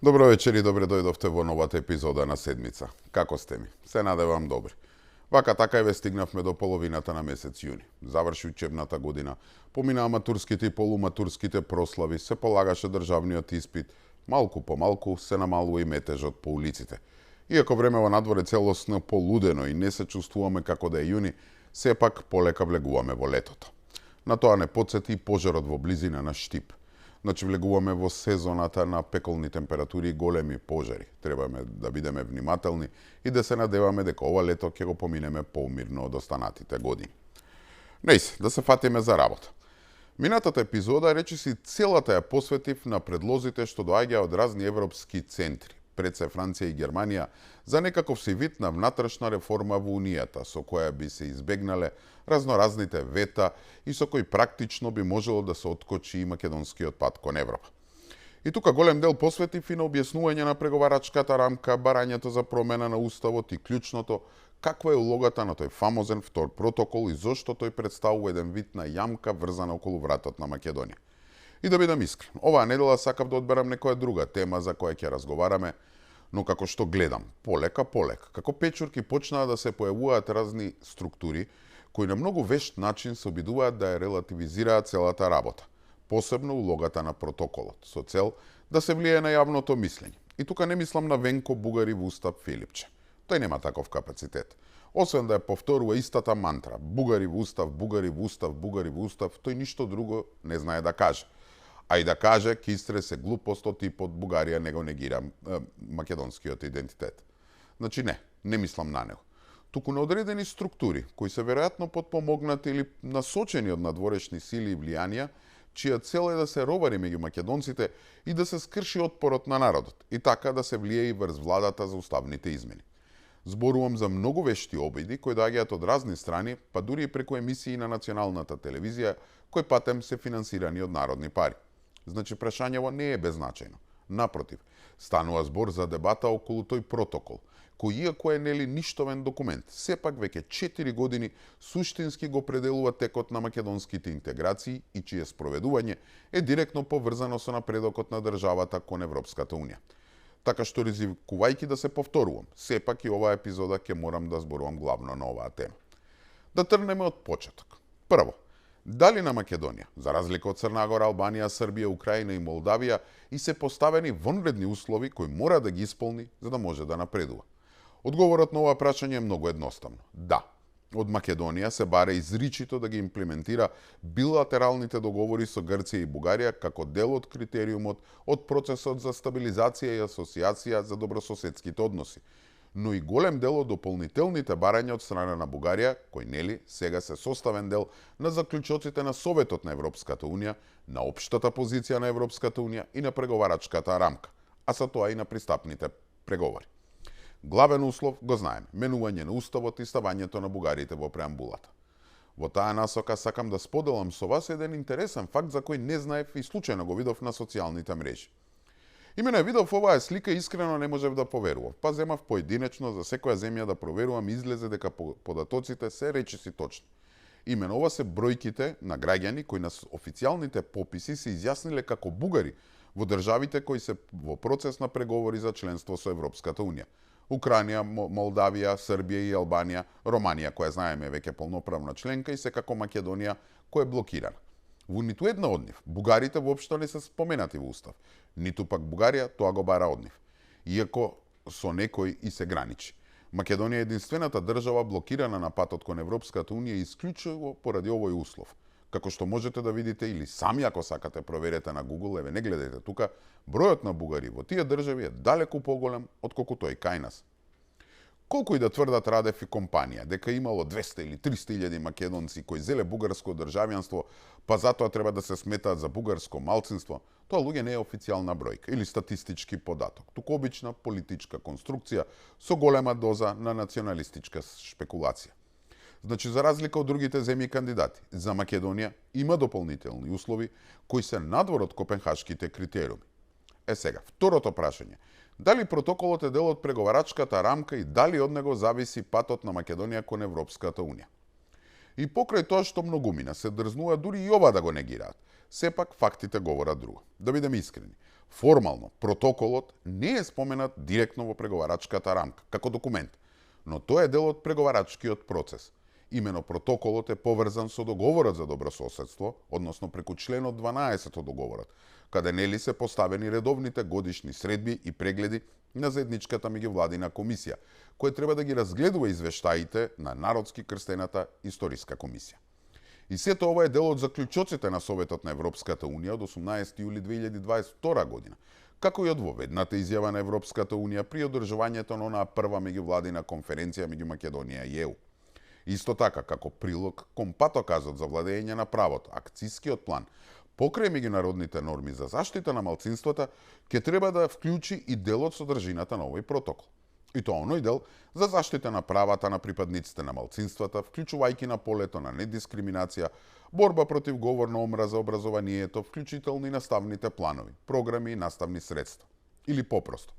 Добро вечер и добре дојдовте во новата епизода на седмица. Како сте ми? Се надевам добри. Вака така и ве стигнавме до половината на месец јуни. Заврши учебната година, поминаа матурските и полуматурските прослави, се полагаше државниот испит, малку по малку се намалува и метежот по улиците. Иако времево надвор е целосно полудено и не се чувствуваме како да е јуни, сепак полека влегуваме во летото. На тоа не потсети и пожарот во близина на Штип. Значи влегуваме во сезоната на пеколни температури и големи пожари. Требаме да бидеме внимателни и да се надеваме дека ова лето ќе го поминеме поумирно од останатите години. Нејс, да се фатиме за работа. Минатата епизода речиси целата ја посветив на предлозите што доаѓа од разни европски центри, пред се Франција и Германија, за некаков си вид на внатрешна реформа во Унијата, со која би се избегнале разноразните вета и со кој практично би можело да се откочи и македонскиот пат кон Европа. И тука голем дел посветив и на објаснување на преговарачката рамка, барањето за промена на уставот и клучното, каква е улогата на тој фамозен втор протокол и зошто тој представува еден вид на јамка врзана околу вратот на Македонија. И да бидам искрен, оваа недела сакав да одберам некоја друга тема за која ќе разговараме, но како што гледам, полека, како печурки почнаа да се појавуваат разни структури кои на многу вешт начин се обидуваат да ја релативизираат целата работа, посебно улогата на протоколот, со цел да се влијае на јавното мислење. И тука не мислам на Венко Бугари Устав Филипче. Тој нема таков капацитет. Освен да ја повторува истата мантра, Бугари Устав, Бугари Устав, Бугари Устав, тој ништо друго не знае да каже. А и да каже, ќе истресе глупост од типот Бугарија не го негира македонскиот идентитет. Значи не мислам на него. Туку на одредени структури, кои се веројатно потпомогнати или насочени од надворешни сили и влијанија, чија цел е да се ровари меѓу македонците и да се скрши отпорот на народот, и така да се влие и врз владата за уставните измени. Зборувам за многу вешти обиди кои доаѓаат од разни страни, па дури и преку емисии на националната телевизија, кои патем се финансирани од народни пари. Значи, прашањево не е беззначајно. Напротив, станува збор за дебата околу тој протокол, кој иако е нели ништовен документ, сепак веќе 4 години суштински го определува текот на македонските интеграции и чие спроведување е директно поврзано со напредокот на државата кон Европската Унија. Така што ризикувајќи да се повторувам, сепак и оваа епизода ќе морам да зборувам главно на оваа тема. Да тргнеме од почеток. Прво, дали на Македонија, за разлика од Црна Гора, Албанија, Србија, Украина и Молдавија, и се поставени вонредни услови кои мора да ги исполни за да може да напредува? Одговорот на ова прашање е многу едноставно. Да, од Македонија се бара изричито да ги имплементира билатералните договори со Грција и Бугарија како дел од критериумот од процесот за стабилизација и асоциација за добрососедските односи, но и голем дел од дополнителните барања од страна на Бугарија, кој нели сега се составен дел на заклучоците на Советот на Европската Унија, на општата позиција на Европската Унија и на преговарачката рамка, а со тоа и на пристапните преговори. Главен услов го знаеме, менување на уставот и ставањето на бугарите во преамбулата. Во таа насока сакам да споделам со вас еден интересен факт за кој не знаев и случајно го видов на социјалните мрежи. Имено видов оваа слика и искрено не можев да поверувам. Па земав поединечно за секоја земја да проверувам и излезе дека податоците се речиси точни. Имено ова се бројките на граѓани кои на официјалните пописи се изјасниле како бугари во државите кои се во процес на преговори за членство со Европската Унија. Украина, Молдавија, Србија и Албанија, Романија, која знаеме веќе полноправна членка, и секако Македонија, која е блокирана. Во ниту една од нив, бугарите воопшто не се споменати во устав, ниту пак Бугарија тоа го бара од нив, иако со некој и се граничи. Македонија е единствената држава блокирана на патот кон Европската Унија исклучиво поради овој услов. Како што можете да видите или сами ако сакате проверете на Google, еве не гледате тука, бројот на бугари во тие држави е далеку поголем отколку тој кај нас. Колку и да тврдат Радев и компанија дека имало 200 или 300 илјади македонци кои зеле бугарско државјанство, па затоа треба да се сметаат за бугарско малцинство, тоа луѓе не е официјална бројка или статистички податок, туку обична политичка конструкција со голема доза на националистичка шпекулација. Значи, за разлика од другите земји кандидати, за Македонија има дополнителни услови кои се надвор од копенхашките критериуми. Сега, второто прашање. Дали протоколот е дел од преговарачката рамка и дали од него зависи патот на Македонија кон Европската Унија? И покрај тоа што многумина се дрзнува дури и ова да го негираат, сепак фактите говорат друго. Да бидеме искрени, формално протоколот не е споменат директно во преговарачката рамка, како документ, но тоа е дел од преговарачкиот процес. Имено протоколот е поврзан со договорот за добрососедство, односно преку членот 12 од договорот, каде нели се поставени редовните годишни средби и прегледи на заедничката меѓувладина комисија, која треба да ги разгледува извештаите на народски крстената историска комисија. И сето ова е дел од заклучоците на Советот на Европската Унија од 18 јули 2022 година, како и од воведната изјава на Европската Унија при одржувањето на онаа прва меѓувладина конференција меѓу Македонија и ЕУ. Исто така, како прилог кон патоказот за владење на правото, акцијскиот план, покрај меѓународните норми за заштита на малцинствата, ќе треба да вклучи и делот содржината на овој протокол. И тоа оној дел за заштита на правата на припадниците на малцинствата, вклучувајќи на полето на недискриминација, борба против говор на омраза, образованието, вклучително и наставните планови, програми и наставни средства. Или попросто,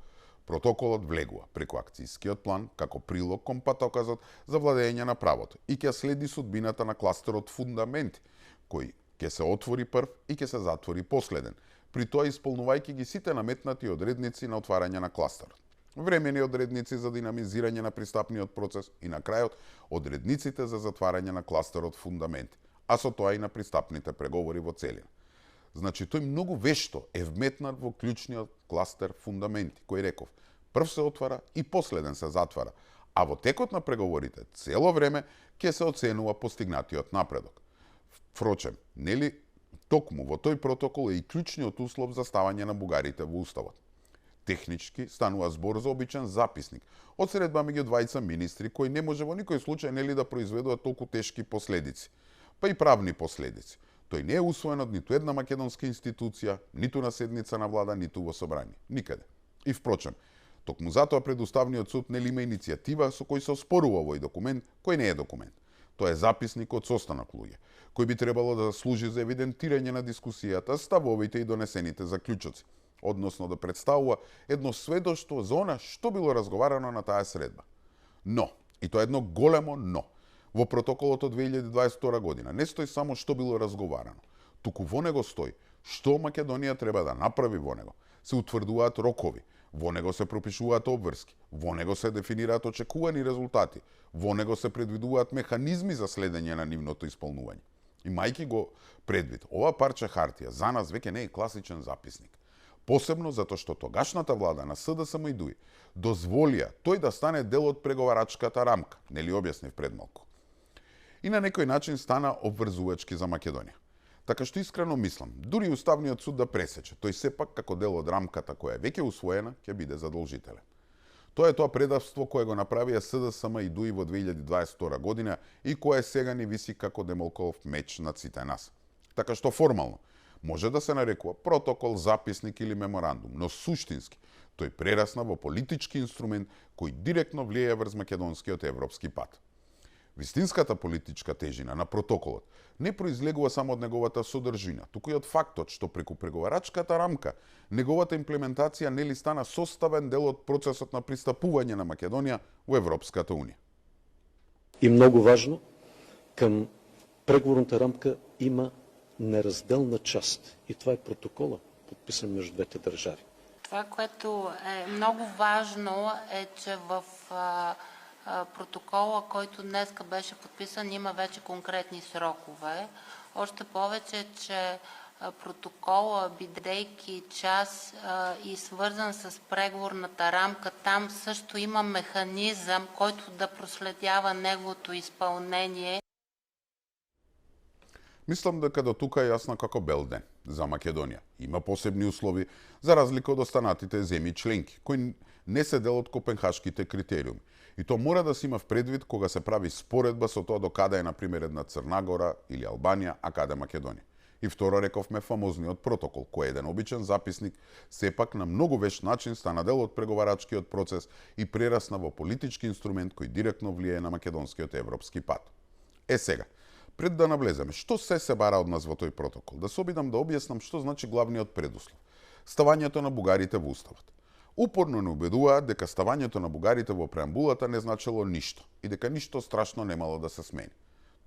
протоколот влегува преку акцијскиот план како прилог кон патоказот за владење на правото и ќе следи судбината на кластерот фундаменти, кој ќе се отвори прв и ќе се затвори последен, при тоа исполнувајќи ги сите наметнати одредници на отварање на кластерот. Времени одредници за динамизирање на пристапниот процес и на крајот одредниците за затварање на кластерот фундаменти, а со тоа и на пристапните преговори во целина. Значи, тој многу вешто е вметнат во клучниот кластер фундаменти, кој реков, прв се отвара и последен се затвара, а во текот на преговорите цело време ќе се оценува постигнатиот напредок. Впрочем, нели, токму во тој протокол е и клучниот услов за ставање на бугарите во уставот. Технички станува збор за обичен записник од средба меѓу двајца министри кои не може во никој случај нели да произведуваат толку тешки последици, па и правни последици. Тој не е усвоен од ниту една македонска институција, ниту на седница на влада, ниту во собрание. Никаде. И впрочем, токму затоа пред Уставниот суд нели има иницијатива со кој се оспорува овој документ, кој не е документ. Тоа е записник од состанок луѓе, кој би требало да служи за евидентирање на дискусијата, ставовите и донесените заклучоци, односно да представува едно сведоштво за она што било разговарано на таа средба. Но, и тоа е едно големо но, во протоколот од 2022 година не стои само што било разговарано, туку во него стои што Македонија треба да направи во него. Се утврдуваат рокови, во него се пропишуваат обврски, во него се дефинираат очекувани резултати, во него се предвидуваат механизми за следење на нивното исполнување. Имајќи го предвид, ова парче хартија за нас веќе не е класичен записник. Посебно затоа што тогашната влада на СДСМ и ДУИ дозволија тој да стане дел од преговарачката рамка, нели објаснив пред малку. И на некој начин стана обврзувачки за Македонија. Така што искрено мислам, дури Уставниот суд да пресече, тој сепак како дел од рамката која е веќе усвоена, ќе биде задолжителен. Тоа е тоа предавство кое го направија СДСМ и ДУИ во 2022 година и кое сега ни виси како демолков меч над сите нас. Така што формално може да се нарекува протокол, записник или меморандум, но суштински тој прерасна во политички инструмент кој директно влијае врз македонскиот европски пат. Вистинската политичка тежина на протоколот не произлегува само од неговата содржина, туку и од фактот што преку преговарачката рамка неговата имплементација нели стана составен дел од процесот на пристапување на Македонија во Европската Унија. И многу важно, кам преговорната рамка има неразделна част и това е протокола, подписан между двете държави. Това, което е много важно е, че в протокола, който днеска беше подписан, има вече конкретни срокове. Още повече, че протокола, бидейки част и свързан с преговорната рамка, там също има механизъм, който да проследява неговото изпълнение. Мислам дека до тука е јасно како бел ден за Македонија. Има посебни услови за разлика од останатите земји членки, кои не се дел од копенхашките критериуми. И тоа мора да се има в предвид кога се прави споредба со тоа до каде е, например, една Црна Гора или Албанија, а каде Македонија. И второ рековме фамозниот протокол, кој е еден обичен записник, сепак на многу веш начин стана дел од преговарачкиот процес и прерасна во политички инструмент кој директно влијае на македонскиот европски пат. Сега, пред да навлеземе, што се бара од нас во тој протокол, да се обидам да објаснам што значи главниот предуслов. Ставањето на бугарите во уставот. Упорно не убедуваат дека ставањето на бугарите во преамбулата не значело ништо и дека ништо страшно немало да се смени.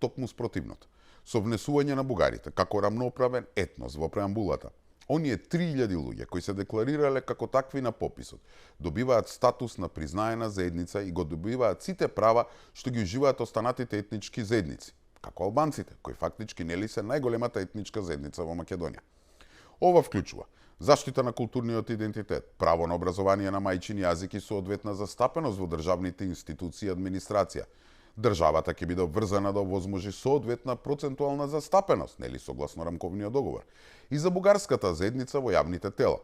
токму спротивното. Со внесување на бугарите како рамноправен етнос во преамбулата, оние 3000 луѓе кои се декларирале како такви на пописот, добиваат статус на признаена заедница и го добиваат сите права што ги уживаат останатите етнички заедници, како албанците, кои фактички нели се најголемата етничка заедница во Македонија. Ова вклучува заштита на културниот идентитет, право на образование на мајчин јазик и соодветна застапеност во државните институции и администрација. Државата ќе биде обврзана да овозможи соодветна процентуална застапеност, нели согласно рамковниот договор, и за бугарската заедница во јавните тела.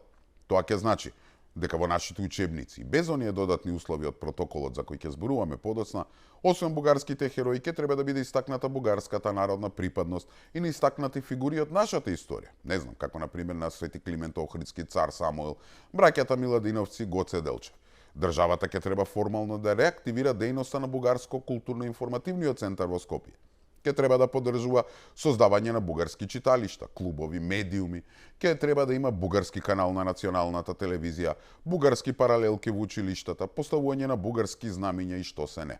Тоа ќе значи дека во нашите учебници, без оние додатни услови од протоколот за кои ќе зборуваме подоцна, освен бугарските херои ќе треба да биде истакната бугарската народна припадност и на истакнати фигури од нашата историја. Не знам, како на пример на Свети Климент Охридски, цар Самуил, браќата Миладиновци, Гоце Делчев. Државата ќе треба формално да реактивира дејноста на Бугарско културно-информативниот центар во Скопје. Ќе треба да поддржува создавање на бугарски читалишта, клубови, медиуми, ќе треба да има бугарски канал на националната телевизија, бугарски паралелки во училиштата, поставување на бугарски знамиња и што се не.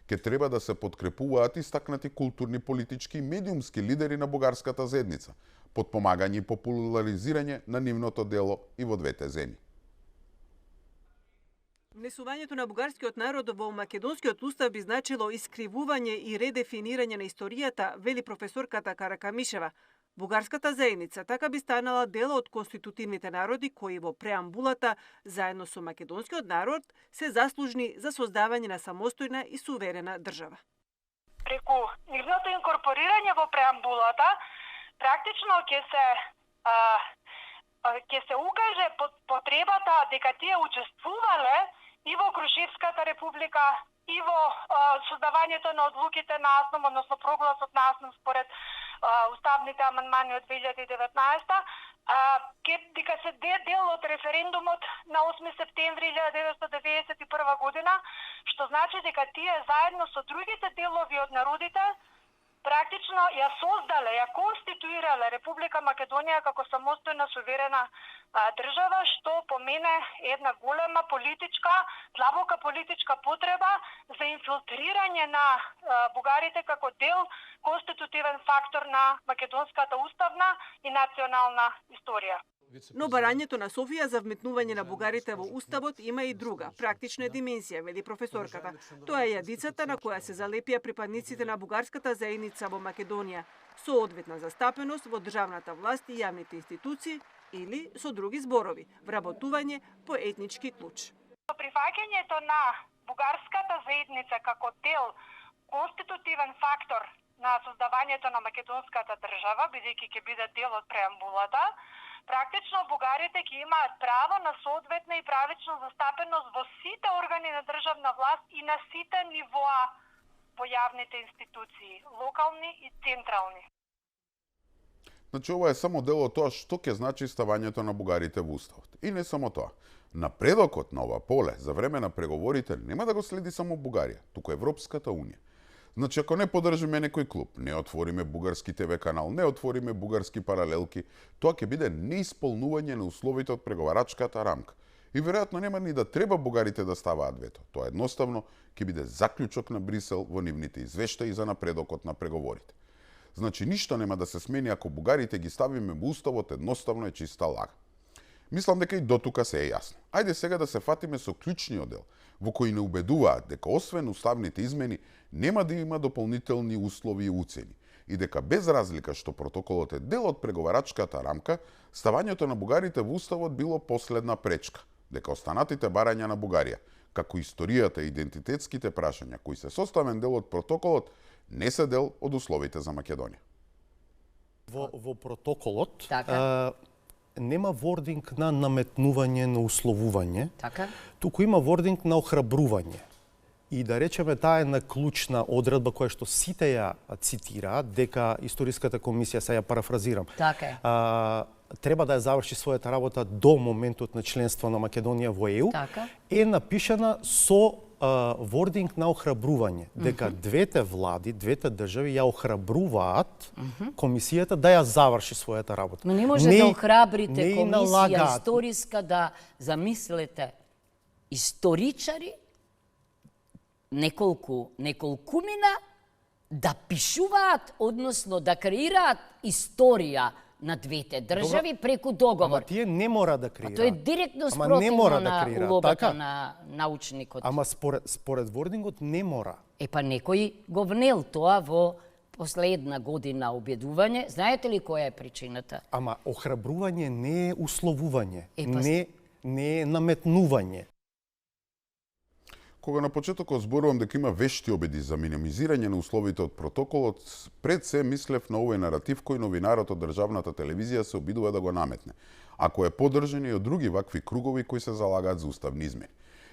Ќе треба да се подкрепуваат истакнати културни, политички и медиумски лидери на бугарската заедница, подпомагање и популаризирање на нивното дело и во двете земји. Внесувањето на бугарскиот народ во македонскиот устав би значило искривување и редефинирање на историјата, вели професорката Каракамишева. Бугарската заедница така би станала дел од конститутивните народи кои во преамбулата, заедно со македонскиот народ, се заслужни за создавање на самостојна и суверена држава. Преку нивното инкорпорирање во преамбулата, практично ќе се укаже потребата дека тие учествувале и во Крушевската република, и во создавањето на одлуките на АСНОМ, односно прогласот на АСНОМ според уставните амандмани од 2019, дека се дел од референдумот на 8 септември 1991 година, што значи дека тие заедно со другите делови од народите практично ја создале, ја конституирале Република Македонија како самостојна суверена држава, што по мене е една голема политичка, длабока политичка потреба за инфилтрирање на бугарите како дел конститутивен фактор на македонската уставна и национална историја. Но барањето на Софија за вметнување на бугарите во уставот има и друга, практична дименсија, вели професорката. Тоа е јадицата на која се залепија припадниците на бугарската заедница во Македонија, со одветна застапеност во државната власт и јавните институции или со други зборови, вработување по етнички клуч. Прифаќањето на бугарската заедница како дел конститутивен фактор на создавањето на македонската држава, бидејќи ќе биде дел од преамбулата, практично бугарите ќе имаат право на соодветна и правична застапеност во сите органи на државна власт и на сите нивоа во јавните институции, локални и централни. Значи, ова е само дел од тоа што ќе значи ставањето на бугарите во уставот. И не само тоа. Напредокот на ова поле за време на преговорите нема да го следи само Бугарија, туку Европската унија. Значи, ако не поддржиме некој клуб, не отвориме бугарски ТВ канал, не отвориме бугарски паралелки, тоа ќе биде неисполнување на условите од преговарачката рамка. И веројатно нема ни да треба бугарите да ставаат вето. Тоа едноставно ќе биде заклучок на Брисел во нивните извештаи за напредокот на преговорите. Значи, ништо нема да се смени ако бугарите ги ставиме во уставот, едноставно е чиста лага. Мислам дека и дотука се е јасно. Ајде сега да се фатиме со клучниот дел, во кој не убедуваат дека освен уставните измени нема да има дополнителни услови и уцени и дека без разлика што протоколот е дел од преговарачката рамка, ставањето на бугарите во уставот било последна пречка, дека останатите барања на Бугарија, како историјата и идентитетските прашања кои се составен дел од протоколот, не се дел од условите за Македонија. Во протоколот нема вординг на наметнување, на условување, туку има вординг на охрабрување. И да речеме, таа е една клучна одредба која што сите ја цитираат, дека Историската комисија, се ја парафразирам, треба да ја заврши својата работа до моментот на членство на Македонија во ЕУ, е напишана со вординг на охрабрување, дека двете влади, двете држави ја охрабруваат комисијата да ја заврши својата работа. Но не може да охрабрите комисија историска да замислете историчари неколкумина да пишуваат, односно да креираат историја на двете држави преку договор. Ама тие не мора да креираат. Тоа е директно спротивно на улогата на научникот. Ама според вордингот не мора. Па некој го внел тоа во последна година обједување. Знаете ли која е причината? Ама охрабрување не е условување, не е наметнување. Кога на почетокот зборувам дека има вешти обиди за минимизирање на условите од протоколот, пред се мислев на овој наратив кој новинарот од државната телевизија се обидува да го наметне, ако е поддржан и од други вакви кругови кои се залагаат за уставни измени.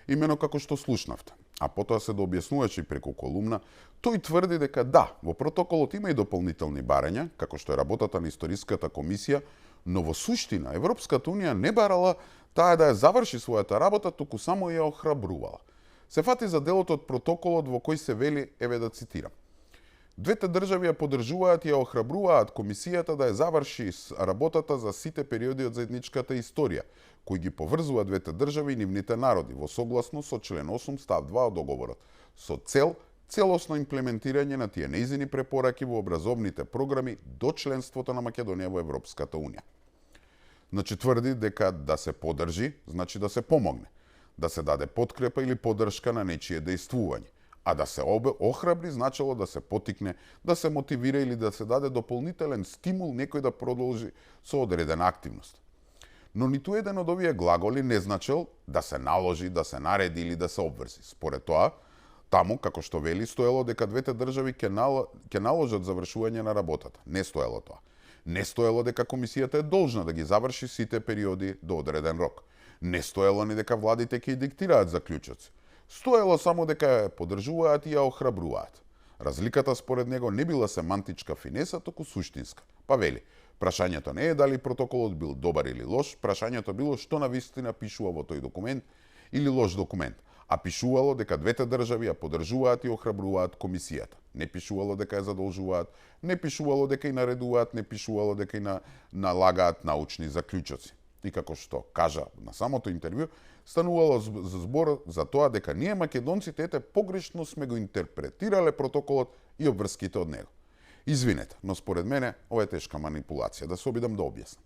Имено како што слушнавте, а потоа се дообјаснуваше и преку колумна, тој тврди дека да, во протоколот има и дополнителни барања, како што е работата на историската комисија, но во суштина Европската унија не барала таа да ја заврши својата работа, туку само ја охрабрувала. Се фати за делот од протоколот во кој се вели, еве да цитирам. Двете држави ја поддржуваат и ја охрабруваат комисијата да ја заврши работата за сите периоди од заедничката историја, кои ги поврзува двете држави и нивните народи, во согласно со член 8 став 2 од договорот, со цел целосно имплементирање на тие нејзини препораки во образовните програми до членството на Македонија во Европската унија. Значи тврди дека да се поддржи, значи да се помогне, да се даде подкрепа или поддршка на нечие дејствување, а да се охрабри значело да се потикне, да се мотивира или да се даде дополнителен стимул некој да продолжи со одредена активност. Но ниту еден од овие глаголи не значел да се наложи, да се нареди или да се обврзи. Според тоа, таму, како што вели, стоело дека двете држави ќе наложат завршување на работата. Не стоело тоа. Не стоело дека комисијата е должна да ги заврши сите периоди до одреден рок. Не стоело ни дека владите ќе диктираат заклучоци. Стоело само дека ја поддржуваат и ја охрабруваат. Разликата според него не била семантичка финеса, току суштинска. Па вели, прашањето не е дали протоколот бил добар или лош, прашањето било што навистина пишува во тој документ или лош документ, а пишувало дека двете држави ја поддржуваат и охрабруваат комисијата. Не пишувало дека ја задолжуваат, не пишувало дека ја наредуваат, не пишувало дека ја налагаат научни заклучоци. И како што кажа на самото интервју, станувало збор за тоа дека ние македонците погрешно сме го интерпретирале протоколот и обврските од него. Извинете, но според мене ова е тешка манипулација, да се обидам да објаснам.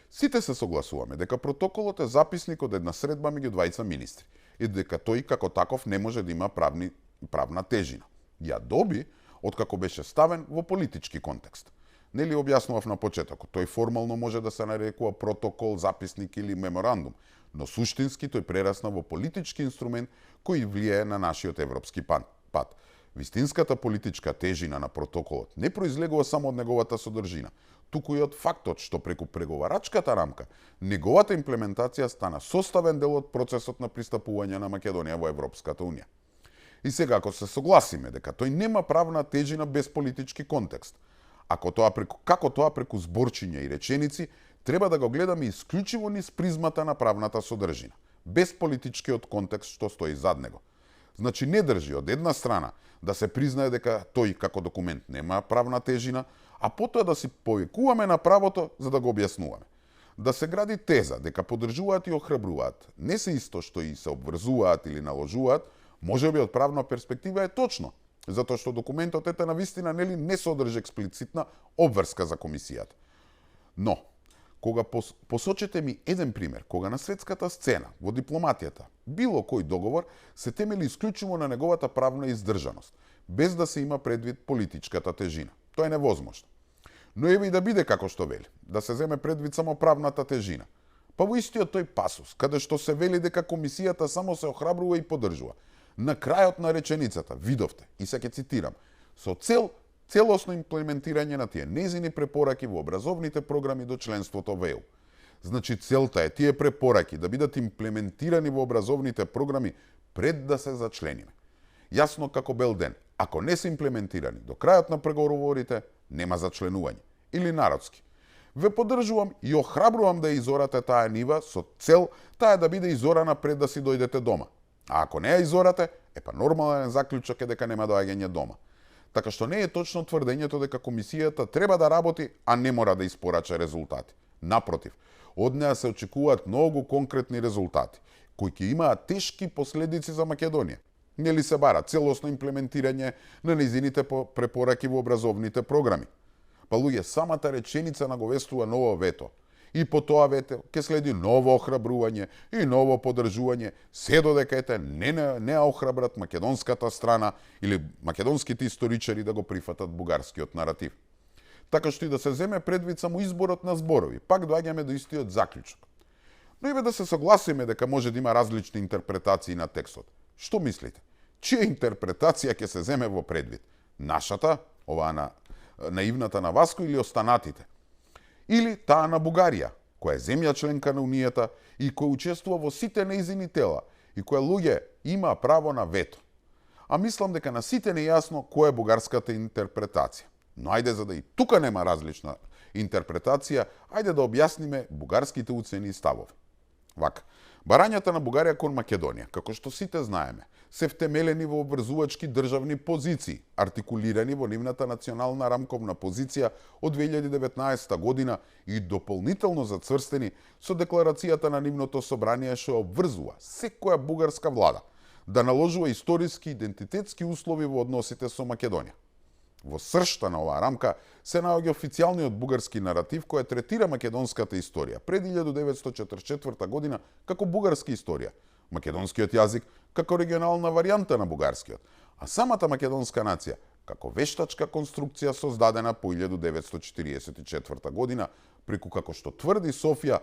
Сите се согласуваме дека протоколот е записник од една средба меѓу двајца министри и дека тој како таков не може да има правна тежина. Ја доби откако беше ставен во политички контекст. Нели објаснував на почетокот, тој формално може да се нарекува протокол, записник или меморандум, но суштински тој прерасна во политички инструмент кој влијае на нашиот европски пат. Вистинската политичка тежина на протоколот не произлегува само од неговата содржина, туку и од фактот што преку преговарачката рамка неговата имплементација стана составен дел од процесот на пристапување на Македонија во Европската унија. И сега ако се согласиме дека тој нема правна тежина без политички контекст, како тоа преку зборчиња и реченици, треба да го гледаме исклучиво низ призмата на правната содржина, без политичкиот контекст што стои зад него. Значи не држи од една страна да се признае дека тој како документ нема правна тежина, а потоа да си повикуваме на правото за да го објаснуваме. Да се гради теза дека поддржуваат и охрабруваат не се исто што и се обврзуваат или наложуваат, можеби од правна перспектива е точно, затоа што документот на вистина нели не содржи експлицитна обврска за комисијата. Но, кога посочете ми еден пример, кога на светската сцена, во дипломатијата, било кој договор се темели исклучиво на неговата правна издржаност, без да се има предвид политичката тежина. Тоа е невозможно. Но еве и да биде како што вели, да се земе предвид само правната тежина. Па во истиот тој пасус, каде што се вели дека комисијата само се охрабрува и поддржува, на крајот на реченицата видовте, и се ќе цитирам, со целосно имплементирање на тие нејзини препораки во образовните програми до членството во ЕУ. Значи целта е тие препораки да бидат имплементирани во образовните програми пред да се зачлениме. Јасно како бел ден, ако не се имплементирани до крајот на преговорите, нема зачленување. Или народски. Ве поддржувам и охрабрувам да изорате таа нива со цел таа да биде изорана пред да си дојдете дома. А ако не ја изорате, па нормален заклучок е дека нема доаѓање дома. Така што не е точно тврдењето дека комисијата треба да работи, а не мора да испорача резултати. Напротив, од неа се очекуваат многу конкретни резултати, кои ќе имаат тешки последици за Македонија. Нели се бара целосно имплементирање на нејзините препораки во образовните програми. Па луѓе, самата реченица наговестува ново вето. И по тоа вето ќе следи ново охрабрување и ново поддржување, се додека не охрабрат македонската страна или македонските историчари да го прифатат бугарскиот наратив. Така што и да се земе предвид само изборот на зборови, пак доаѓаме до истиот заклучок. Но еве да се согласиме дека може да има различни интерпретации на текстот. Што мислите? Чија интерпретација ќе се земе во предвид? Нашата, оваа на наивната на Васко или останатите? Или таа на Бугарија, која е земја членка на Унијата и која учествува во сите нејзини тела и која луѓе има право на вето? А мислам дека на сите не е јасно која е бугарската интерпретација. Но ајде, за да и тука нема различна интерпретација, ајде да објасниме бугарските уцени и ставови. Вака, барањата на Бугарија кон Македонија, како што сите знаеме, се втемелени во обврзувачки државни позиции, артикулирани во нивната национална рамковна позиција од 2019 година и дополнително зацврстени со декларацијата на нивното собрание што обврзува секоја бугарска влада да наложува историски идентитетски услови во односите со Македонија. Во сршта на оваа рамка се наоѓа официјалниот бугарски наратив кој третира македонската историја пред 1944 година како бугарска историја, македонскиот јазик како регионална варијанта на бугарскиот, а самата македонска нација како вештачка конструкција создадена по 1944 година преку, како што тврди Софија,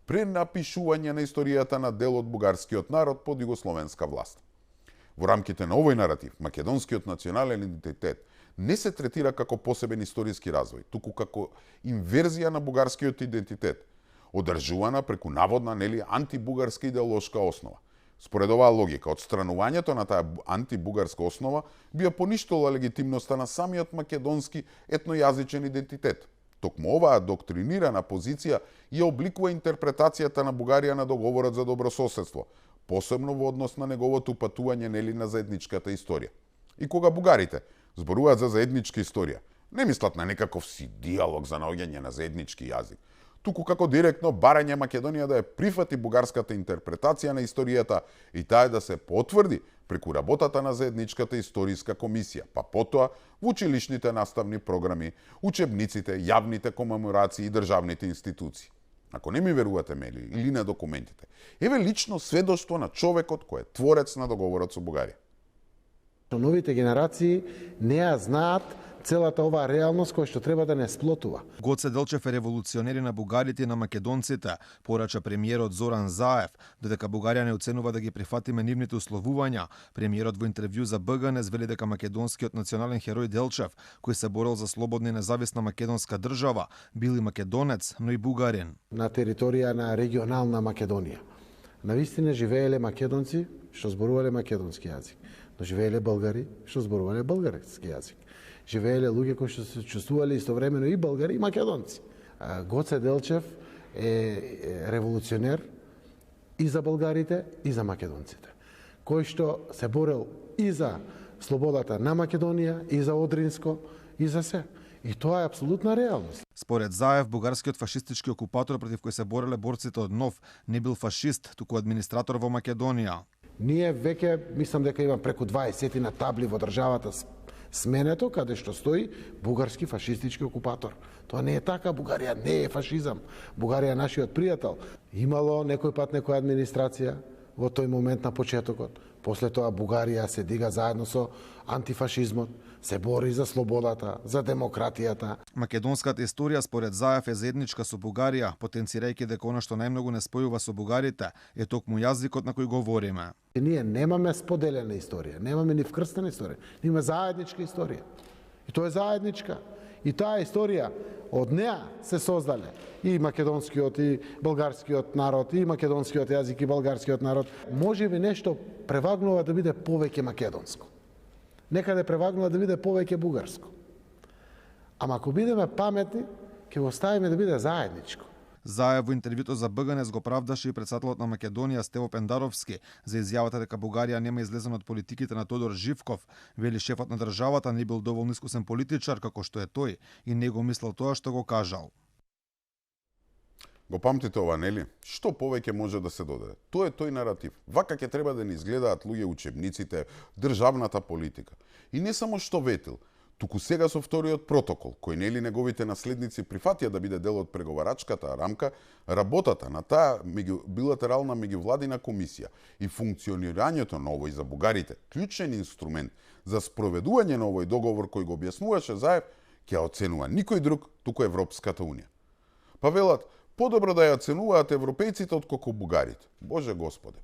пренапишување на историјата на дел од бугарскиот народ под југословенска власт. Во рамките на овој наратив, македонскиот национален идентитет не се третира како посебен историски развој, туку како инверзија на бугарскиот идентитет, одржувана преку наводна антибугарска идеолошка основа. Според оваа логика, отстранувањето на таа антибугарска основа би ја поништила легитимноста на самиот македонски етнојазичен идентитет. Токму оваа доктринирана позиција ја обликува интерпретацијата на Бугарија на договорот за добрососедство, посебно во однос на неговото упатување на заедничката историја. И кога бугарите зборуваат за заедничка историја, не мислат на некаков си диалог за наоѓање на заеднички јазик, туку како директно барање Македонија да ја прифати бугарската интерпретација на историјата и таа да се потврди преку работата на заедничката историска комисија, па потоа во училишните наставни програми, учебниците, јавните комеморации и државните институции. Ако не ми верувате мене или на документите, еве лично сведоштво на човекот кој е творец на договорот со Бугарија. Новите генерации не ја знаат целата оваа реалност која што треба да не сплотува. Гоце Делчев е револуционер на бугарите и на македонците, порача премиерот Зоран Заев, додека Бугарија не оценува да ги прифатиме нивните условувања. Премиерот во интервју за БГН вели дека македонскиот национален херој Делчев, кој се борел за слободна и независна македонска држава, бил и македонец, но и бугарин. На територија на регионална Македонија, навистина живееле македонци што зборувале македонски јазик, но живееле българи што зборувале български јазик. Живееле луѓе кои што се чувствувале истовремено и българи и македонци. Гоце Делчев е револуционер и за българите и за македонците, кој што се борел и за слободата на Македонија, и за Одринско, и за се. И тоа е апсолутна реалност. Според Заев, бугарскиот фашистички окупатор против кој се бореле борците од НОВ не бил фашист, туку администратор во Македонија. Ние веќе, мислам дека има преку 20 на табли во државата сменето, каде што стои бугарски фашистички окупатор. Тоа не е така, Бугарија не е фашизам. Бугарија е нашиот пријател. Имало некој пат некоја администрација во тој момент на почетокот. После тоа Бугарија се дига заедно со антифашизмот, се бори за слободата, за демократијата. Македонската историја според Заев е заедничка со Бугарија, потенцирајќи дека она што најмногу не спојува со бугарите е токму јазикот на кој говориме. Ние немаме споделена историја, немаме ни вкрстена историја, имаме заедничка историја. И тоа е заедничка. И таа историја од неа се создале и македонскиот и болгарскиот народ, и македонскиот јазик и болгарскиот народ. Може би нешто превагнува да биде повеќе македонско. Некаде превагнува да биде повеќе бугарско. Ама ако бидеме паметни, ќе го оставиме да биде заедничко. Заев во интервјуто за БГН го правдаше и председателот на Македонија Стево Пендаровски за изјавата дека Бугарија нема излезен од политиките на Тодор Живков. Вели шефот на државата не бил доволно искусен политичар како што е тој и не го мислел тоа што го кажал. Го памтите ова, нели? Што повеќе може да се додаде? Тоа е тој наратив. Вака ќе треба да ни изгледаат луѓе учебниците, државната политика. И не само што ветил, туку сега со вториот протокол, кој нели неговите наследници прифатија да биде дел од преговарачката рамка, работата на таа билатерална меѓувладина комисија и функционирањето на овој за бугарите, клучен инструмент за спроведување на овој договор кој го објаснуваше Заев, ќе оценува никој друг, туку Европската унија. Па велат, подобро да ја оценуваат европејците отколку бугарите. Боже Господе.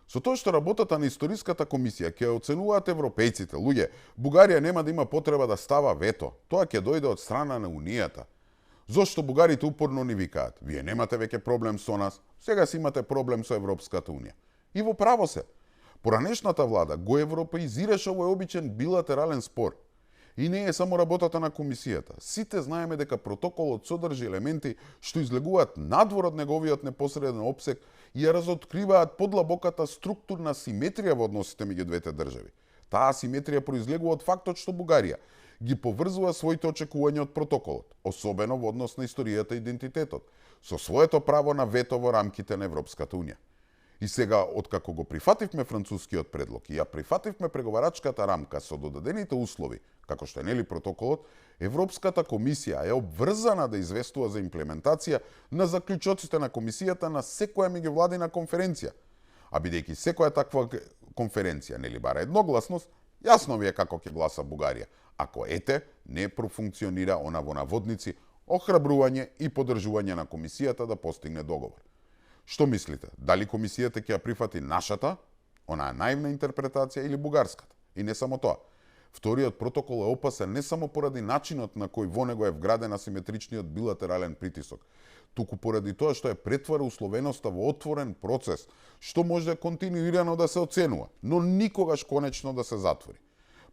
Со тоа што работата на историската комисија ќе оценуваат европејците, луѓе, Бугарија нема да има потреба да става вето. Тоа ќе дојде од страна на Унијата. Зошто бугарите упорно ни викаат? Вие немате веќе проблем со нас, сега си имате проблем со Европската унија. И во право се. Поранешната влада го европеизираше овој обичен билатерален спор. И не е само работата на комисијата. Сите знаеме дека протоколот содржи елементи што излегуваат надвор од неговиот непосреден опсег и ја разоткриваат подлабоката структурна симетрија во односите меѓу двете држави. Таа симетрија произлегува од фактот што Бугарија ги поврзува своите очекувања од протоколот, особено во однос на историјата и идентитетот, со своето право на вето во рамките на Европската унија. И сега, откако го прифативме францускиот предлог и ја прифативме преговарачката рамка со додадените услови, како што е нели протоколот, Европската комисија е обврзана да известува за имплементација на заклучоците на комисијата на секоја меѓувладина конференција. А бидејќи секоја таква конференција нели бара едногласност, јасно ви е како ќе гласа Бугарија, ако не профункционира она во наводници охрабрување и поддржување на комисијата да постигне договор. Што мислите? Дали комисијата ќе ја прифати нашата, онаа наивна интерпретација или бугарската? И не само тоа. Вториот протокол е опасен не само поради начинот на кој во него е вграден асиметричниот билатерален притисок, туку поради тоа што е претвара условеноста во отворен процес, што може континуирано да се оценува, но никогаш конечно да се затвори.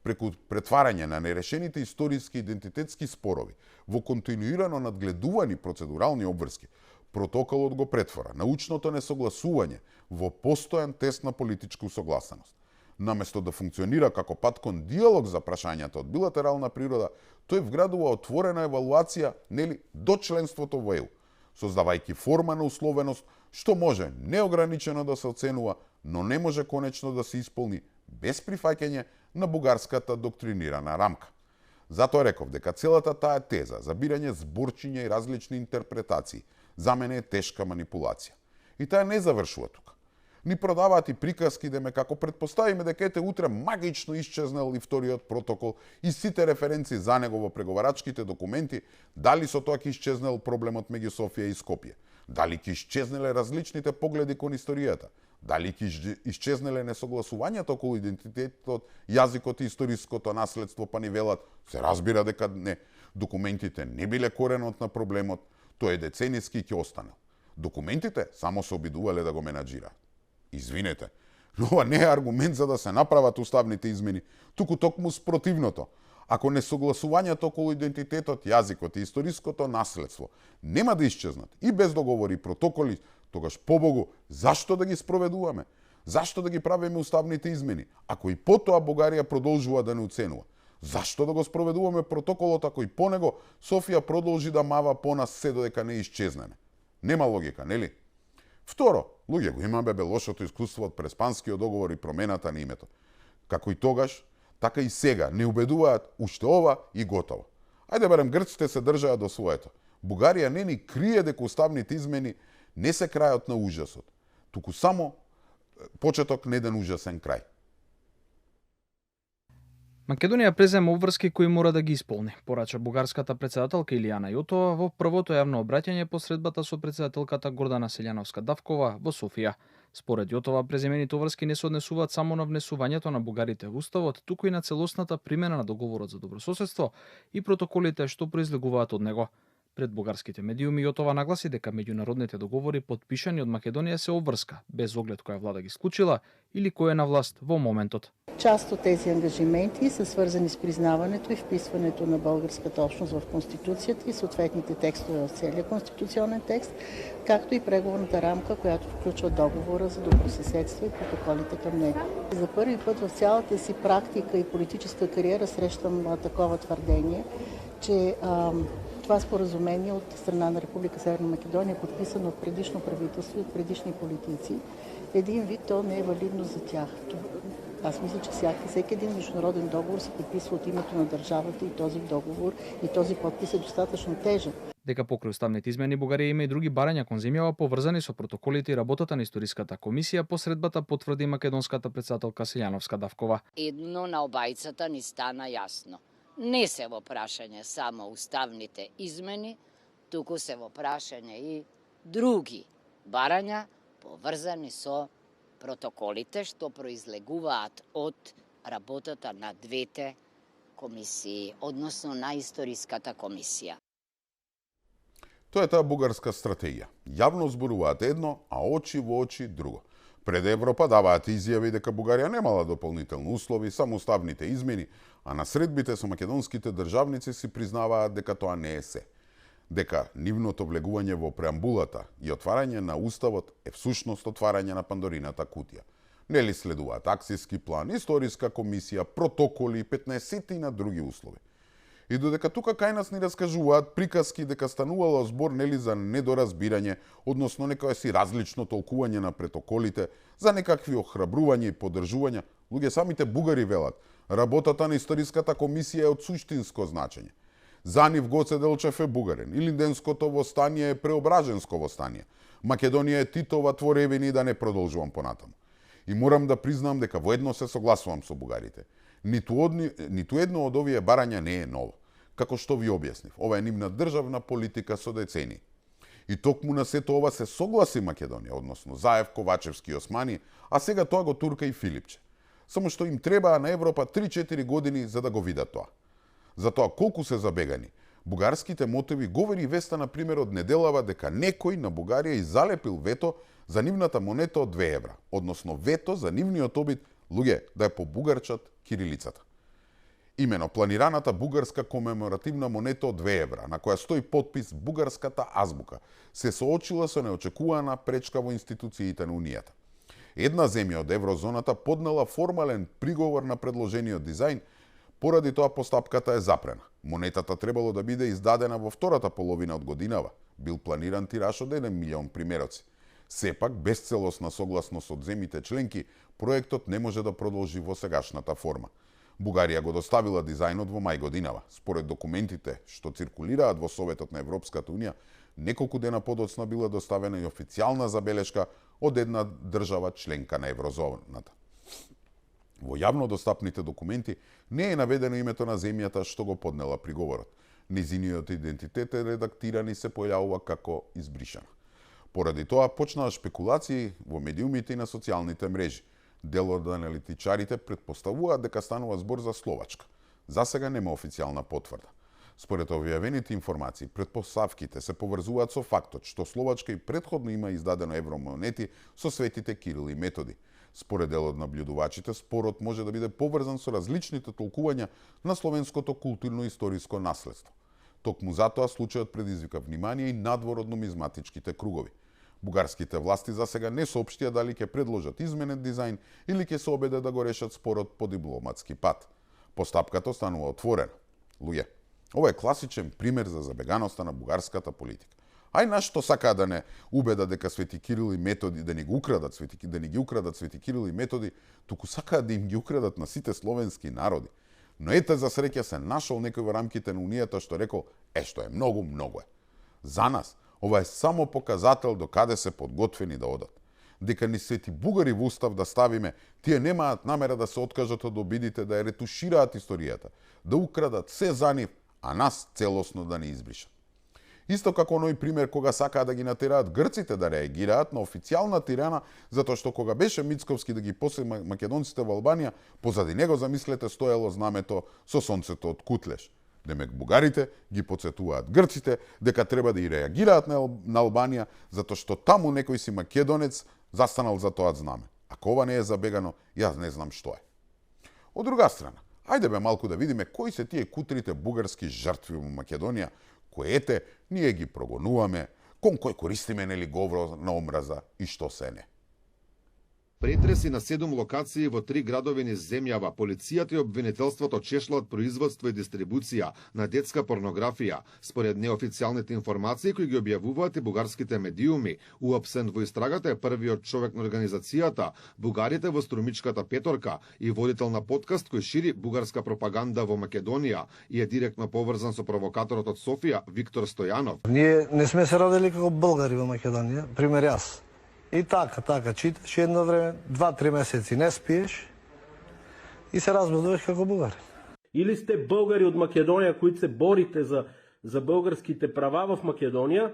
Преку претварање на нерешените историски идентитетски спорови во континуирано надгледувани процедурални обврски, протоколот го претвара научното несогласување во постојан тест на политичка усогласеност. Наместо да функционира како пат кон диалог за прашањата од билатерална природа, тој вградува отворена евалуација нели до членството во ЕУ, создавајќи форма на условеност што може неограничено да се оценува, но не може конечно да се исполни без прифаќање на бугарската доктринирана рамка. Затоа реков дека целата таа теза за бирање зборчиња и различни интерпретации за мене е тешка манипулација. И таа не завршува тука. Ни продаваат и приказки деме како предпоставиме дека ете утре магично исчезнал и вториот протокол и сите референции за него во преговарачките документи, дали со тоа ќе исчезнал проблемот меѓу Софија и Скопје, дали ќе исчезнеле различните погледи кон историјата, дали ќе исчезнеле несогласувањата околу идентитетот, јазикот и историското наследство, па ни велат, се разбира дека не, документите не биле коренот на проблемот, тој е деценијски и ќе останал. Документите само се обидувале да го менаџираат. Извинете, но ова не е аргумент за да се направат уставните измени, туку токму спротивното. Ако несогласувањата околу идентитетот, јазикот и историското наследство нема да исчезнат и без договори и протоколи, тогаш побогу, зашто да ги спроведуваме? Зашто да ги правиме уставните измени, ако и потоа Бугарија продолжува да не оценува? Зашто да го спроведуваме протоколот ако и по него Софија продолжи да мава по нас се додека не исчезнеме? Нема логика, нели? Второ, луѓе го има бебе лошото искуство од Преспанскиот договор и промената на името. Како и тогаш, така и сега не убедуваат уште ова и готово. Ајде барем грците се држаат до своето. Бугарија не ни крие дека уставните измени не се крајот на ужасот, туку само почеток на еден ужасен крај. Македонија презема обврски кои мора да ги исполни, порача бугарската претседателка Илијана Јотова во првото јавно обраќање по средбата со претседателката Гордана Селјановска-Давкова во Софија. Според Јотова, преземените обврски не се однесуваат само на внесувањето на бугарите во уставот, туку и на целосната примена на договорот за добрососедство и протоколите што произлегуваат од него. Пред бугарските медиуми Јотова нагласи дека меѓународните договори подпишани од Македонија се обврска, без оглед која влада ги склучила или кој е на власт во моментот. Част от тези ангажименти са свързани с признаването и вписването на българската общност в Конституцията и съответните текстове в целия конституционен текст, както и преговорната рамка, която включва договора за добросъседство и протоколите към него. За първи път в цялата си практика и политическа кариера срещам такова твърдение, че това споразумение от страна на Република Северна Македония, подписано от предишно правителство и от предишни политици, един вид то не е валидно за тях. Аз мисля, че всеки един международен договор се подписва от името на държавата и този договор и този подпис е достатъчно тежък. Дека покрај уставните измени Бугарија има и други барања кон земјава поврзани со протоколите и работата на историската комисија, посредбата потврди македонската председателка Силјановска-Давкова. Едно на обајцата ни стана јасно. Не се во прашање само уставните измени, туку се во прашање и други барања поврзани со протоколите што произлегуваат од работата на двете комисии, односно на историската комисија. Тоа е таа бугарска стратегија. Јавно зборуваат едно, а очи во очи друго. Пред Европа даваат изјави дека Бугарија немала дополнителни услови, само уставните измени, а на средбите со македонските државници си признаваат дека тоа не е се. Дека нивното влегување во преамбулата и отварање на уставот е всушност отварање на Пандорината кутија. Нели следуваат акцијски план, историска комисија, протоколи и 15 на други услови. И додека тука кај нас ни раскажуваат приказки дека станувало збор нели за недоразбирање, односно некое си различно толкување на протоколите, за некакви охрабрувања и поддржувања, луѓе самите бугари велат, работата на историската комисија е од суштинско значење. За нив Гоце Делчев е бугарин, Илинденското востание е преображенско востание. Македонија е Титова творевина и да не продолжувам понатаму. И морам да признам дека во едно се согласувам со бугарите. Ниту едно од овие барања не е ново. Како што ви објаснив, ова е нивна државна политика со децени. И токму на сето ова се согласи Македонија, односно Заев, Ковачевски и Османи, а сега тоа го турка и Филипче. Само што им требаа на Европа 3-4 години за да го видат тоа. За тоа колку се забегани, бугарските мотиви говори веста на пример од неделава дека некој на Бугарија изалепил вето за нивната монета од 2 евра, односно вето за нивниот обид луѓе да ја побугарчат кирилицата. Имено планираната бугарска комеморативна монета од 2 евра, на која стои подпис бугарската азбука, се соочила со неочекувана пречка во институциите на Унијата. Една земја од еврозоната поднела формален приговор на предложениот дизајн, поради тоа постапката е запрена. Монетата требало да биде издадена во втората половина од годинава. Бил планиран тираж од 1 милион примероци. Сепак, без целосна согласност од земјите членки, проектот не може да продолжи во сегашната форма. Бугарија го доставила дизајнот во мај годинава. Според документите што циркулираат во Советот на Европската Унија, неколку дена подоцна била доставена и официјална забелешка од една држава членка на еврозоната. Во јавно достапните документи не е наведено името на земјата што го поднела приговорот. Незиниот идентитет е редактиран и се појавува како избришана. Поради тоа почнаа шпекулации во медиумите и на социјалните мрежи. Дел од аналитичарите претпоставуваат дека станува збор за Словачка. За сега нема официјална потврда. Според објавените информации, претпоставките се поврзуваат со фактот што Словачка и претходно има издадено евромонети со светите Кирил и Методи. Според дел од наблюдувачите, спорот може да биде поврзан со различните толкувања на словенското културно-историско наследство. Токму затоа случајот предизвика внимание и надвор од нумизматичките кругови. Бугарските власти за сега не соопштија дали ќе предложат изменет дизајн или ќе се обедат да го решат спорот по дипломатски пат. Постапката останува отворена. Луѓе, ова е класичен пример за забеганоста на бугарската политика. Ај нашто сакаа да не убедат дека Свети Кирил и Методи да ни го украдат Свети Кирил и Методи, туку сакаат да им ги украдат на сите словенски народи. Но ете за среќа се нашол некој во рамките на Унијата што рекол, што е многу, многу е. За нас, ова е само показател до каде се подготвени да одат. Дека ни сети бугари во устав да ставиме, тие немаат намера да се откажат од обидите да ја ретушираат историјата, да украдат се за нив, а нас целосно да не избришат. Исто како оној пример кога сакаа да ги натераат грците да реагираат на официјална тирана, затоа што кога беше Мицковски да ги посети македонците во Албанија, позади него замислете стоело знамето со сонцето од Кутлеш. Демек бугарите ги потсетуваат грците дека треба да и реагираат на Албанија, затоа што таму некој си македонец застанал за тоа знаме. Ако ова не е забегано, јас не знам што е. Од друга страна, ајде бе малку да видиме кои се тие кутрите бугарски жртви во Македонија, кои ние ги прогонуваме, кон кој користиме нели говор на омраза и што се не. Претреси на 7 локации во 3 градови низ земјава, полицијата и обвинителството чешлат производство и дистрибуција на детска порнографија. Според неофицијалните информации кои ги објавуваат и бугарските медиуми, уапсен во истрагата е првиот човек на организацијата, бугарите во Струмичката петорка и водител на подкаст кој шири бугарска пропаганда во Македонија и е директно поврзан со провокаторот од Софија Виктор Стојанов. Ние не сме се родили како българи во Македонија, пример јас. И така, читаш едно време, 2-3 месеци не спиеш и се разбудуваш како бугари. Или сте българи од Македонија кои се борите за българските права в Македонија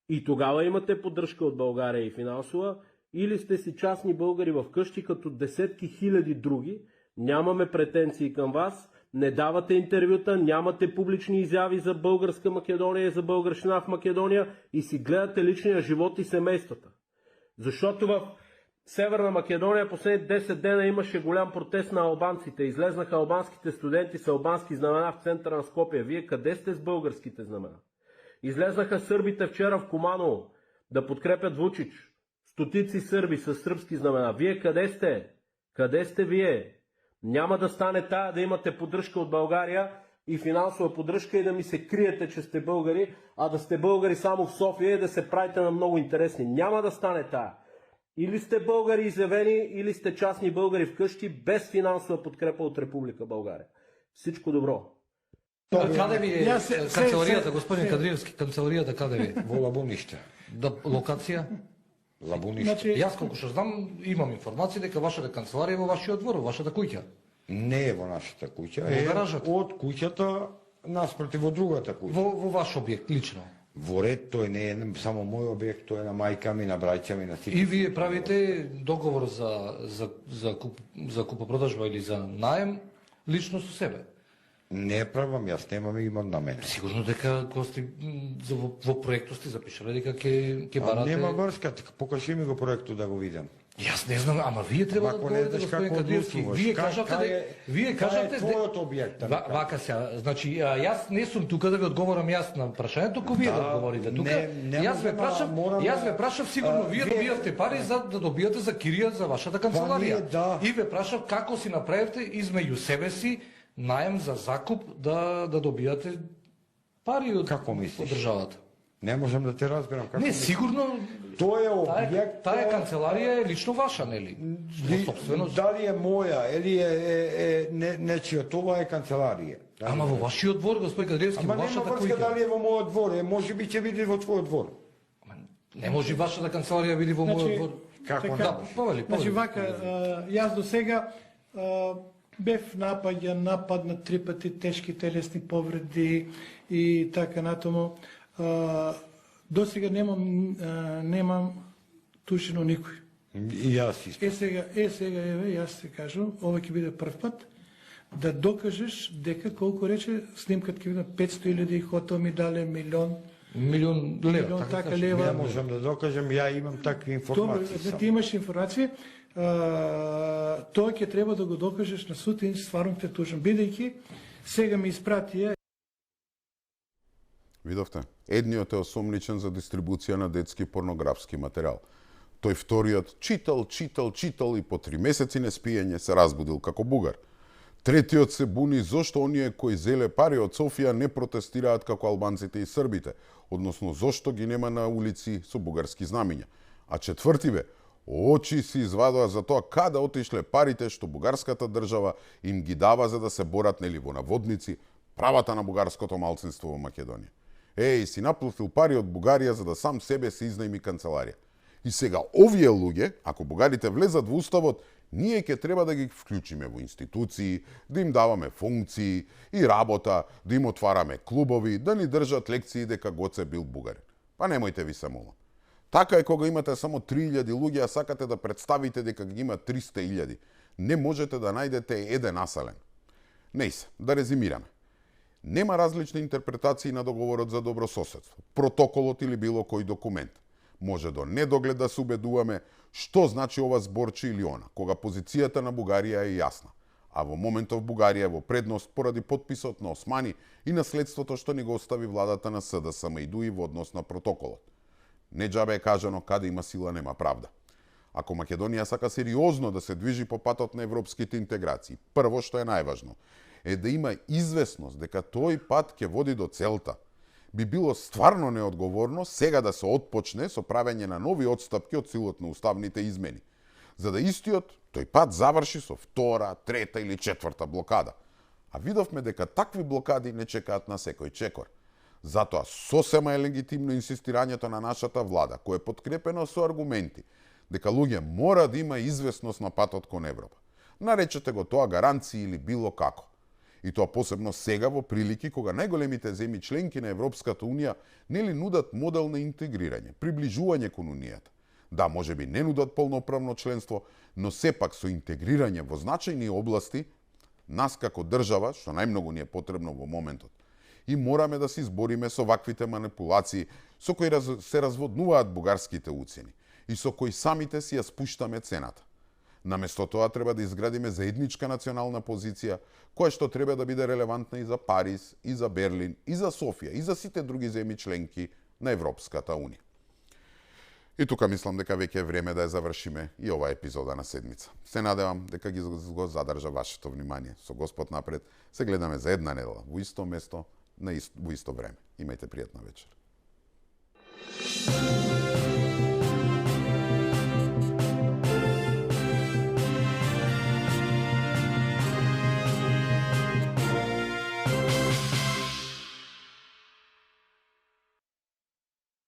и тогава имате поддршка од Българија и финансова, или сте си частни българи в къщи като десетки хиляди други, нямаме претенции към вас, не давате интервюта, нямате публични изјави за българска Македонија и за българщина в Македонија и си гледате личния живот и семействата. Защото в Северна Македонија последните 10 дена имаше голям протест на албанците. Излезнаха албанските студенти с албански знамена в центъра на Скопје. Вие къде сте с българските знамена? Излезнаха сърбите вчера в Куманово да подкрепят Вучич. Стотици сърби с сръбски знамена. Вие къде сте? Къде сте вие? Няма да стане тая да имате поддръжка от България и финансова поддръжка и да ми се криете, че сте българи, а да сте българи само в София и да се правите на много интересни. Няма да стане тая. Или сте българи изявени, или сте частни българи вкъщи без финансова подкрепа от Република България. Всичко добро. Каде ви е канцеларијата, господин Кадриевски, канцеларијата каде ви е? Во Лабуниште. Локација? Лабуниште. Јас колку што знам, имам информација дека вашата канцеларија е во вашиот двор, во вашата куќа. Не е во нашата куќа, е од куќата наспроти во другата куќа. Во ваш објект лично? Во ред, тој не е само мој објект, тој е на мајка ми, на браќа ми, на сите. И вие правите договор за купопродажба или за наем лично со себе? Не правам, јас немам имот на мене. Сигурно дека во проектот сте запишале дека ќе барате... Нема врска, покажи ми го проектот да го видам. Јас не знам, ама вие треба да одговорите, господин Кадриевски. Вие кажате твојот објект. Вака се, значи јас не сум тука да ви одговорам јас на прашањето, туку вие да одговорите тука. Јас ве прашав сигурно вие добијавте пари за да добијате за кирија за вашата канцеларија. И ве прашав како си направивте измеѓу себе си наем за закуп да добијате пари од државата. Не можам да те разберам како. Не, сигурно тој е објект. Таа канцеларија е лично ваша, нели? Дали е моја или е нечија, тоа е канцеларија. Ама во вашиот двор, господин Кадриевски, во вашата куќа. Ама нема врска дали е во мојот двор, можеби ќе види во твојот двор. Не може вашата канцеларија види во мојот двор. Како? Да, повели. Значи вака, јас до сега бев нападнат 3 пати, тешки телесни повреди и така натаму. До сега немам тушено никој. И јас исто. Сега јас се кажам, ова ќе биде прв пат да докажеш дека колку рече снимката ќе биде 500.000 хотел ми дале милион лева. Така лева. Ја можам да докажам, ја имам такви информации. Добро, ти имаш информација, тоа ќе треба да го докажеш на суд и стварно те тужам, бидејќи сега ми испратија. Видовте, едниот е осомничен за дистрибуција на детски порнографски материјал. Тој вториот читал и по 3 месеци неспиење се разбудил како бугар. Третиот се буни зошто оние кои зеле пари од Софија не протестираат како албанците и србите, односно зошто ги нема на улици со бугарски знамиња. А четвртиве, очи си извадоа за тоа каде отишле парите што бугарската држава им ги дава за да се борат нели во наводници правата на бугарското малцинство во Македонија. Си наплатил пари од Бугарија за да сам себе се изнајми канцеларија. И сега овие луѓе, ако бугарите влезат во уставот, ние ќе треба да ги вклучиме во институции, да им даваме функции и работа, да им отвараме клубови, да ни држат лекции дека Гоце бил бугарин. Па немојте ви се молам. Така е кога имате само 3000 луѓе, а сакате да представите дека ги има 300.000. Не можете да најдете еден населен. Нејсе, да резимираме. Нема различни интерпретации на договорот за добрососедство, протоколот или било кој документ. Може до недоглед да се убедуваме што значи ова зборче или она, кога позицијата на Бугарија е јасна. А во моментов Бугарија е во предност поради подписот на Османи и наследството што ни го остави владата на СДСМ и во однос на протоколот. Не џабе е кажано каде има сила нема правда. Ако Македонија сака сериозно да се движи по патот на европските интеграции, прво што е најважно е да има известност дека тој пат ќе води до целта. Би било стварно неодговорно сега да се отпочне со правење на нови отстапки од силот на уставните измени, за да истиот тој пат заврши со втора, трета или четврта блокада. А видовме дека такви блокади не чекаат на секој чекор. Затоа сосема е легитимно инсистирањето на нашата влада, кој е подкрепено со аргументи, дека луѓе мора да има известност на патот кон Европа. Наречете го тоа гаранции или било како. И тоа посебно сега во прилики кога најголемите земји членки на Европската Унија нели нудат модел на интегрирање, приближување кон Унијата. Да, можеби не нудат полноправно членство, но сепак со интегрирање во значајни области, нас како држава, што најмногу ни е потребно во моментот, и мораме да се избориме со ваквите манипулации со кои се разводнуваат бугарските уцени и со кои самите си ја спуштаме цената. Наместо тоа треба да изградиме заедничка национална позиција, која што треба да биде релевантна и за Париз, и за Берлин, и за Софија, и за сите други земји членки на Европската Унија. И тука мислам дека веќе е време да ја завршиме и оваа епизода на седмица. Се надевам дека ги го задржа вашето внимание. Со Господ напред, се гледаме за една недела, во исто место, во исто време. Имајте пријатна вечер.